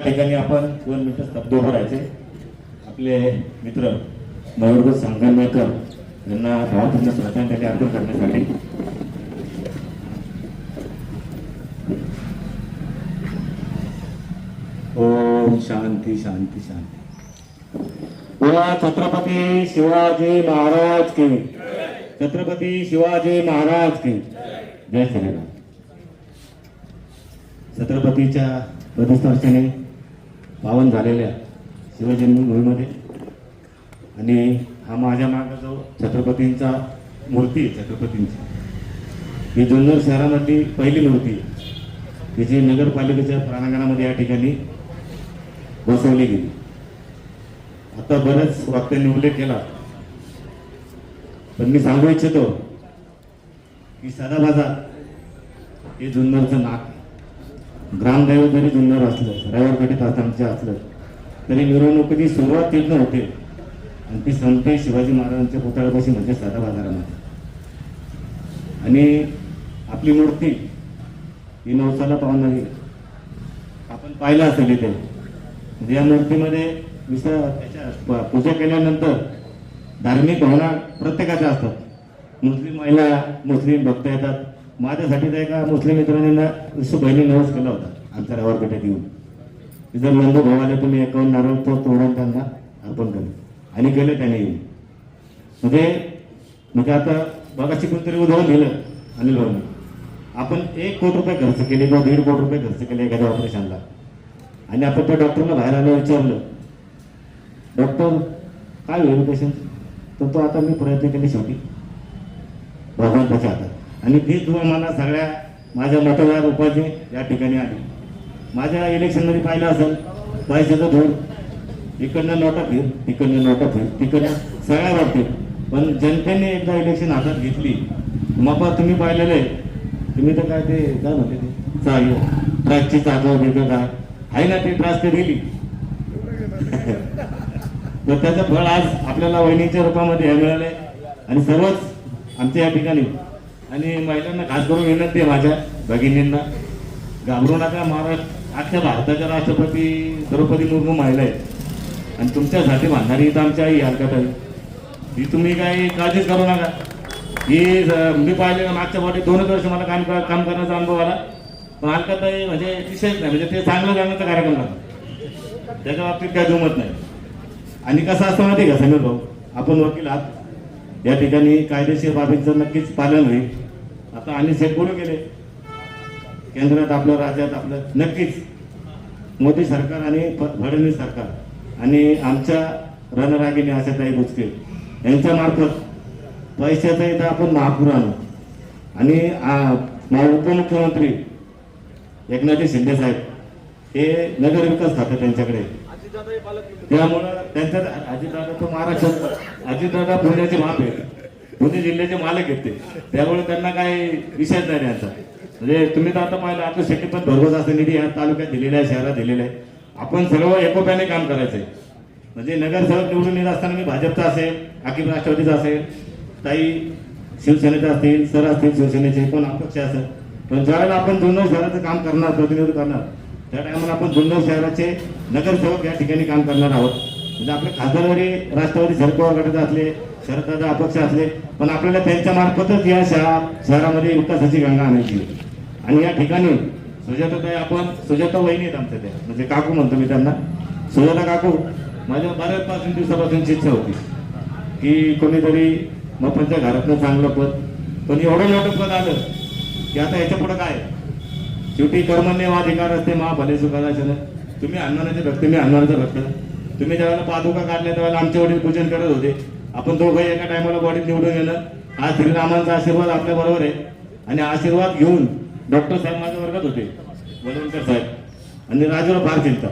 ठिकाणी आपण 2 मिनिटं स्तब्ध उभं राहायचे. आपले मित्र मयूरगज संगमनेरकर यांना भावपूर्ण श्रद्धांजली अर्पण करण्यासाठी. ओम शांती शांती शांती. बोला छत्रपती शिवाजी महाराज की. छत्रपती शिवाजी महाराज की जय श्रीराम. छत्रपतीच्या प्रतिष्ठाने पावन झालेल्या शिवजन्मभूमीमध्ये आणि हा माझ्या मागे जो छत्रपतींचा मूर्ती आहे, छत्रपतींची ही जुन्नर शहरामधली पहिली मूर्ती आहे की जी नगरपालिकेच्या प्रांगणामध्ये या ठिकाणी बसवली गेली. आता बऱ्याच वक्त्यांनी उल्लेख केला, पण मी सांगू इच्छितो की सदाबाजार हे जुन्नरचं नाक आहे. ग्रामदैवत जरी जुन्नर असलं, रायवरपेठेत आमचे असलं तरी मिरवणुकीची सुरुवात तिथनं होते आणि ती संपते शिवाजी महाराजांच्या पुतळ्यापाशी म्हणजे सदाबाजारामध्ये. आणि आपली मूर्ती ही नवसाला पाहून नाही, आपण पाहिलं असेल इथे. म्हणजे या मूर्तीमध्ये त्याच्या पूजा केल्यानंतर धार्मिक भावना प्रत्येकाच्या असतात. मुस्लिम महिला, मुस्लिम भक्त येतात. माझ्यासाठी तर एका मुस्लिम मित्रांनी बहिणी नवस केला होता आमच्या रायवरपेठेत येऊन. जर नंदू भावाला तुम्ही 51 नारळ तो तोडून त्यांना अर्पण केले आणि केले त्याने येऊन. म्हणजे आता बघाशी कोणतरी उदाहरण दिलं अनिल भाऊने. आपण 1 कोटी रुपये खर्च केले किंवा 1.5 कोटी रुपये खर्च केले एखाद्या ऑपरेशनला आणि आपण त्या डॉक्टरला बाहेर आलं विचारलं, डॉक्टर काय होईल पेशंट, तर तो आता मी प्रयत्न केले शेवटी भगवंताच्या हातात. आणि ती दुवा मला सगळ्या माझ्या मतदार उपाधी या ठिकाणी आली. माझ्या इलेक्शनमध्ये पाहिलं असेल, पैशाचं धोर इकडनं नोटा फिर, तिकडनं नोटा फिर, तिकडनं सगळ्या बाबतीत. पण जनतेने एकदा इलेक्शन हातात घेतली. मग तुम्ही पाहिलेलं आहे, तुम्ही तर काय म्हणते ते ट्रॅकची चाकं वेगळं काय आहे ना, ते ट्रास ते दिली. तर त्याचं फळ आज आपल्याला वहिनीच्या रूपामध्ये हे मिळाले. आणि सर्वच आमच्या या ठिकाणी आणि महिलांना खास करून विनंती आहे माझ्या भगिनींना, घाबरू नका. महाराष्ट्र अख्ख्या भारताच्या राष्ट्रपती द्रौपदी मुर्मू महिला आहेत आणि तुमच्यासाठी भांडणारी इथं आमच्या आई हरकत आहे. ही तुम्ही काही काळजीच करू नका. ही मी पाहिलेलं मागच्या बॉडी 2 वर्ष मला काम करण्याचा अनुभव आला. पण हरकत आहे म्हणजे विशेष नाही, म्हणजे ते चांगलं करण्याचा कार्यक्रम लागला, त्याच्या बाबतीत काही जमत नाही. आणि कसं असतं माहिती का समीर भाऊ, आपण वकील आहात, या ठिकाणी कायदेशीर बाबींचं नक्कीच पालन होईल. आता आणि सेट बोलू गेले केंद्रात आपलं, राज्यात आपलं, नक्कीच मोदी सरकार आणि फडणवीस सरकार आणि आमच्या रणरागिणी आशाताई बुचके यांच्या मार्फत पैशाचा इथं आपण महापूर आणू. आणि उपमुख्यमंत्री एकनाथ शिंदे साहेब हे नगर विकास खातं त्यांच्याकडे, त्यामुळं त्यांच्या अजितदादा तो महाराष्ट्र, अजितदादा पुण्याचे माप आहे, पुणे जिल्ह्याचे मालक आहेत ते, त्यामुळे त्यांना काही विषयच नाही त्यांचा. म्हणजे तुम्ही तर आता पाहिलं आपलं शेती पण भरघोस असा निधी या तालुक्यात दिलेला आहे, शहरात दिलेला आहे. आपण सर्व एकोप्याने काम करायचंय. म्हणजे नगरसेवक निवडून येत असताना मी भाजपचा असेल, आखिर राष्ट्रवादीचा असेल, ताई शिवसेनेचा असतील, सर असतील शिवसेनेचे, कोण अपक्ष असेल. पण ज्यावेळेला आपण जुन्नर शहराचं काम करणार, प्रतिनिधित्व करणार, त्या टायमाला आपण जुन्नर शहराचे नगरसेवक या ठिकाणी काम करणार आहोत. म्हणजे आपले खासदार जरी राष्ट्रवादी शरद पवार गटाचे असले, शरददादा अपक्ष असले, पण आपल्याला त्यांच्या मार्फतच या शहरामध्ये विकासाची गंगा आणायची. आणि या ठिकाणी सुजाताताई, आपण सुजाता वहिनी आहेत आमच्या, त्या म्हणजे काकू म्हणतो मी त्यांना, सुजाता काकू. माझ्या बऱ्याच दिवसापासूनची इच्छा होती की कोणीतरी मपनच्या घरातनं चांगलं पद, पण एवढं मोठं पद आलं की आता याच्या पुढं काय. शेवटी कर्मण्यवाधिकार असते मा भले सुखादाशन. तुम्ही हनुमानाचे भक्त, मी हनुमानाचे भक्त. तुम्ही ज्यावेळेला पादुका काढल्या त्यावेळेला आमचे वडील पूजन करत होते. आपण दोघं एका टायमाला बॉडीत निवडून येणं, हा श्रीरामांचा आशीर्वाद आपल्या बरोबर आहे. आणि आशीर्वाद घेऊन डॉक्टर साहेब माझ्या वर्गात होते, वलवणकर साहेब, आणि राजूला फार चिंता.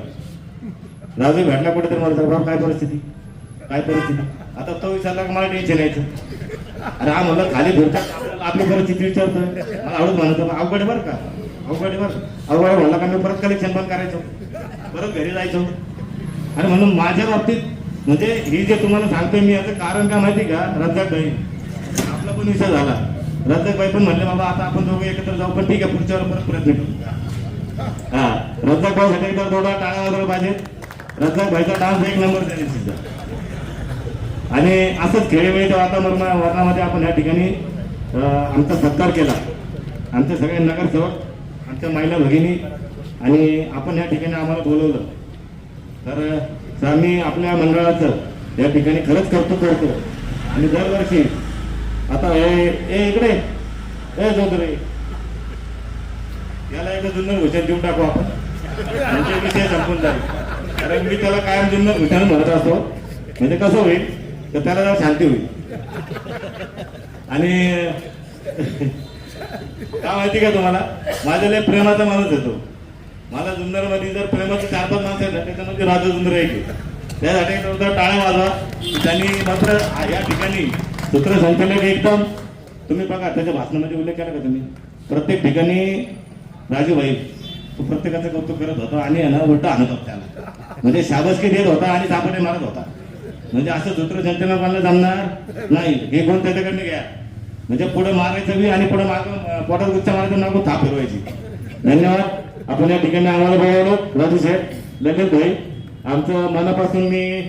राजू भेटला कुठे तर मला बाबा काय परिस्थिती, काय परिस्थिती. आता तो विचारला की मला टेन्शन यायचं. अरे हा म्हणलं खाली भेटतात आपली परिस्थिती विचारतोय, मला आवडत म्हणतो अवघड बरं का, अवघड बरं अवघड म्हणलं का मी परत कलेक्शन पण करायचो, परत घरी जायचो. आणि म्हणून माझ्या बाबतीत म्हणजे ही जे तुम्हाला सांगतोय मी, याचं कारण काय माहिती का, रज्जाकबाई आपला पण विषय झाला. रज्जाकबाई पण म्हणले बाबा आता आपण दोघं एकत्र जाऊ, पण ठीक आहे पुढच्या वेळेला परत प्रयत्न करू. हा रज्जाक भाईसाठी एकदा थोडा टाळा वाजवला पाहिजे. रज्जाक भाईचा डान्स एक नंबर त्याने सुद्धा. आणि असंच खेळीमेळीच्या वातावरणामध्ये आपण या ठिकाणी आमचा सत्कार केला. आमचे सगळे नगरसेवक, आमच्या महिला भगिनी आणि आपण या ठिकाणी आम्हाला बोलवलं. तर आम्ही आपल्या मंडळाचं या ठिकाणी खरंच कौतुक करतो. आणि दरवर्षी आता हे इकडे जोदरे याला एकदा जुन्नर भूषण देऊन टाकू आपण, म्हणजे विषय संपून जाईल. कारण मी त्याला कायम जुन्नर भूषण म्हणत असतो. म्हणजे कसं होईल तर त्याला जरा शांती होईल. आणि काय माहिती का तुम्हाला, माझ्या लय प्रेमाचा माणूस येतो. मला जुन्नर मध्ये जर प्रेमाचं 4-5 माणसं आहेत ना, त्याच्यामध्ये राजू जुन्नर एक आहे. त्यासाठी टाळ्या वाजवा. त्यांनी मात्र या ठिकाणी सूत्रसंचालक एकदम, तुम्ही बघा त्याच्या भाषणामध्ये उल्लेख केला का तुम्ही, प्रत्येक ठिकाणी राजूभाई तो प्रत्येकाचं कौतुक करत होता आणि उलटा आणत होता त्याला. म्हणजे शाबासकी देत होता आणि सापडे मारत होता. म्हणजे असं सूत्रसंचालकाला जमणार नाही. हे गुण त्याच्याकडनं घ्या. म्हणजे पुढे मारायचं बी आणि पुढे माग पोटात गुच्चा मारायचं ना थाप फिरवायची. धन्यवाद. आपण या ठिकाणी आम्हाला बोलवलं राजू साहेब, ललित भाई, आमचं मनापासून मी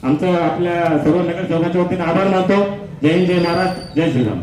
आमचं आपल्या सर्व नगरसेवकांच्या वतीने आभार मानतो. जय हिंद, जय महाराज, जय श्रीराम.